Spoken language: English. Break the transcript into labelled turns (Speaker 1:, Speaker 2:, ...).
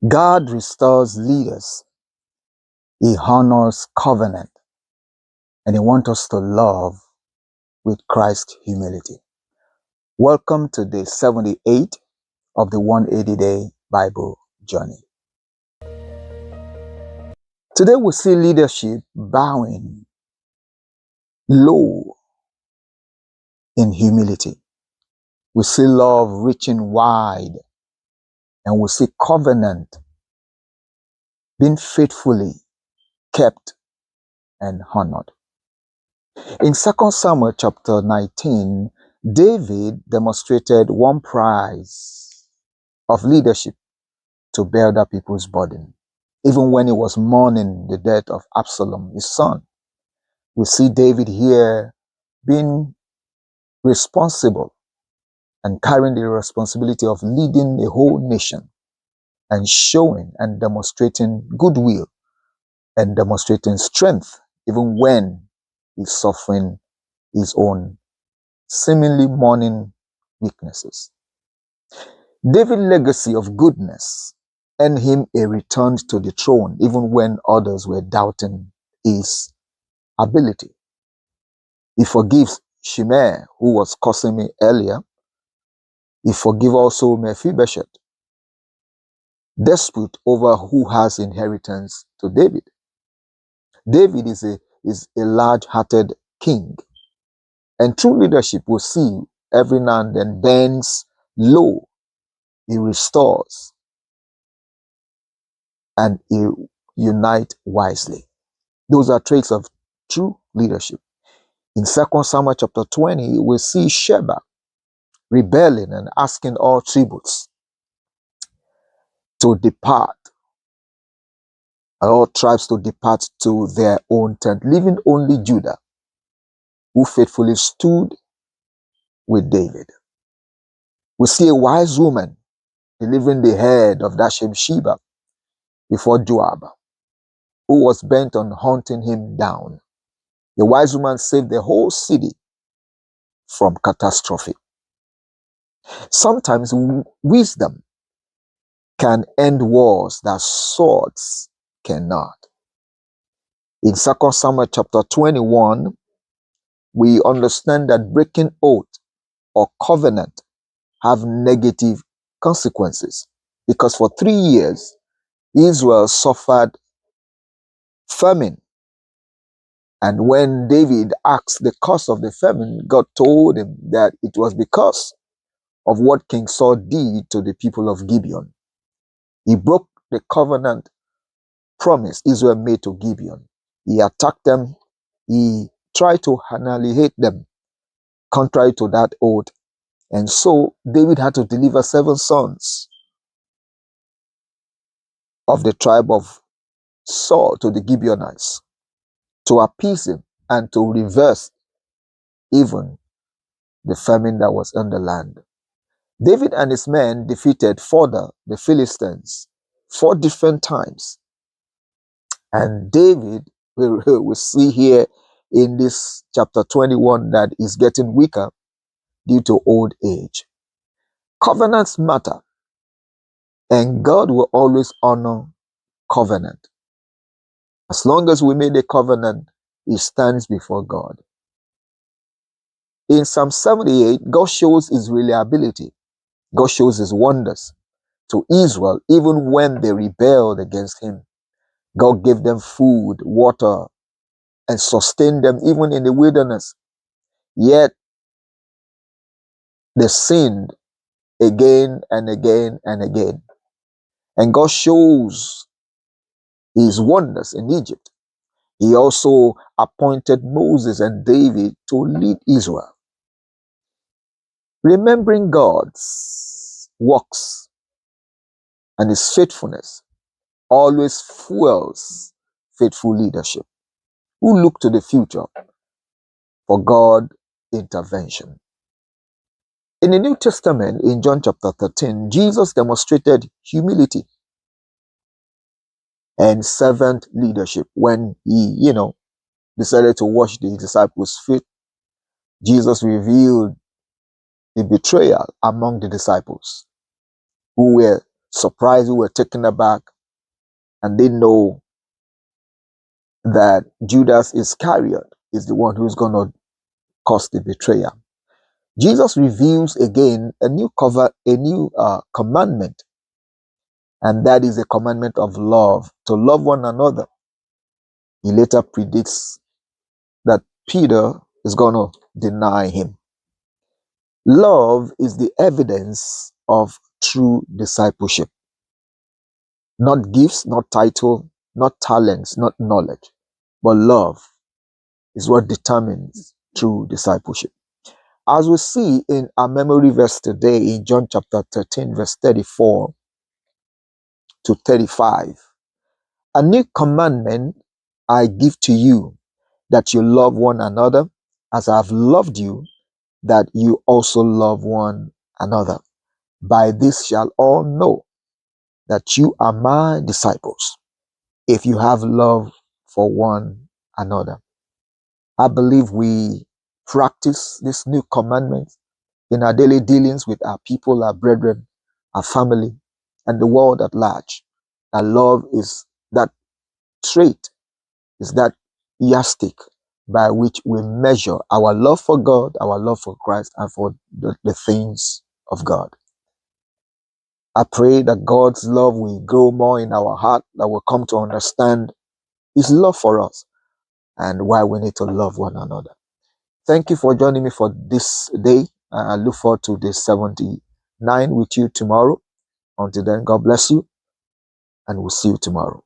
Speaker 1: God restores leaders. He honors covenant. And He wants us to love with Christ's humility. Welcome to day 78 of the 180-day Bible journey. Today we see leadership bowing low in humility. We see love reaching wide, and we see covenant being faithfully kept and honored. In 2 Samuel chapter 19, David demonstrated one prize of leadership to bear other people's burden. Even when he was mourning the death of Absalom, his son, we see David here being responsible and carrying the responsibility of leading a whole nation and showing and demonstrating goodwill and demonstrating strength even when he's suffering his own seemingly mourning weaknesses. David's legacy of goodness earned him a return to the throne even when others were doubting his ability. He forgives Sheba, who was cursing me earlier. He forgives also Mephibosheth, dispute over who has inheritance to David. David is a large-hearted king, and true leadership will see every now and then bends low. He restores and he unites wisely. Those are traits of true leadership. In 2 Samuel chapter 20, we see Sheba rebelling and asking all tributes to depart, all tribes to depart to their own tent, leaving only Judah, who faithfully stood with David. We see a wise woman delivering the head of that Sheba before Joab, who was bent on hunting him down. The wise woman saved the whole city from catastrophe. Sometimes wisdom can end wars that swords cannot. In 2 Samuel chapter 21, we understand that breaking oath or covenant have negative consequences, because for 3 years Israel suffered famine. And when David asked the cause of the famine, God told him that it was because of what King Saul did to the people of Gibeon. He broke the covenant promise Israel made to Gibeon. He attacked them. He tried to annihilate them, contrary to that oath. And so David had to deliver 7 sons of the tribe of Saul to the Gibeonites to appease him and to reverse even the famine that was in the land. David and his men defeated further the Philistines 4 different times. And David, we see here in this chapter 21 that is getting weaker due to old age. Covenants matter, and God will always honor covenant. As long as we made a covenant, it stands before God. In Psalm 78, God shows his reliability. God shows his wonders to Israel even when they rebelled against him. God gave them food, water, and sustained them even in the wilderness. Yet they sinned again and again and again. And God shows his wonders in Egypt. He also appointed Moses and David to lead Israel. Remembering God's works and his faithfulness always fuels faithful leadership, who look to the future for God's intervention. In the New Testament, in John chapter 13, Jesus demonstrated humility and servant leadership when he, decided to wash the disciples' feet. Jesus revealed the betrayal among the disciples who were surprised, who were taken aback, and they know that Judas Iscariot is the one who's going to cause the betrayal. Jesus reveals again a new commandment, and that is a commandment of love, to love one another. He later predicts that Peter is going to deny him. Love is the evidence of true discipleship. Not gifts, not title, not talents, not knowledge, but love is what determines true discipleship. As we see in our memory verse today in John chapter 13, verse 34 to 35, a new commandment I give to you, that you love one another as I have loved you, that you also love one another. By this shall all know that you are my disciples, if you have love for one another. I believe we practice this new commandment in our daily dealings with our people, our brethren, our family, and the world at large. Our love is that trait, is that yardstick by which we measure our love for God, our love for Christ, and for the things of God. I pray that God's love will grow more in our heart, that we'll come to understand His love for us and why we need to love one another. Thank you for joining me for this day. I look forward to day 79 with you tomorrow. Until then, God bless you, and we'll see you tomorrow.